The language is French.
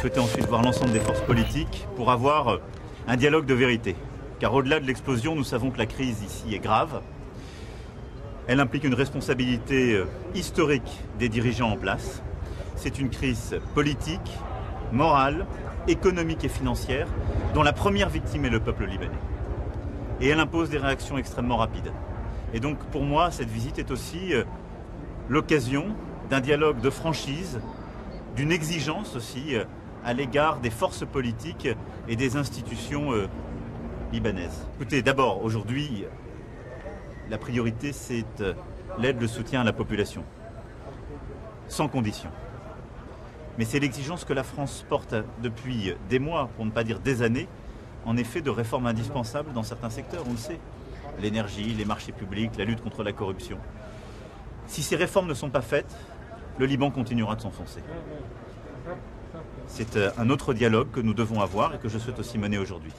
souhaité ensuite voir l'ensemble des forces politiques pour avoir un dialogue de vérité. Car au-delà de l'explosion, nous savons que la crise ici est grave. Elle implique une responsabilité historique des dirigeants en place. C'est une crise politique, morale, économique et financière, dont la première victime est le peuple libanais. Et elle impose des réactions extrêmement rapides. Et donc pour moi, cette visite est aussi l'occasion d'un dialogue de franchise, d'une exigence aussi à l'égard des forces politiques et des institutions libanaises. Écoutez, d'abord, aujourd'hui, la priorité, c'est l'aide, le soutien à la population, sans condition. Mais c'est l'exigence que la France porte depuis des mois, pour ne pas dire des années, en effet, de réformes indispensables dans certains secteurs, on le sait. L'énergie, les marchés publics, la lutte contre la corruption. Si ces réformes ne sont pas faites, le Liban continuera de s'enfoncer. C'est un autre dialogue que nous devons avoir et que je souhaite aussi mener aujourd'hui.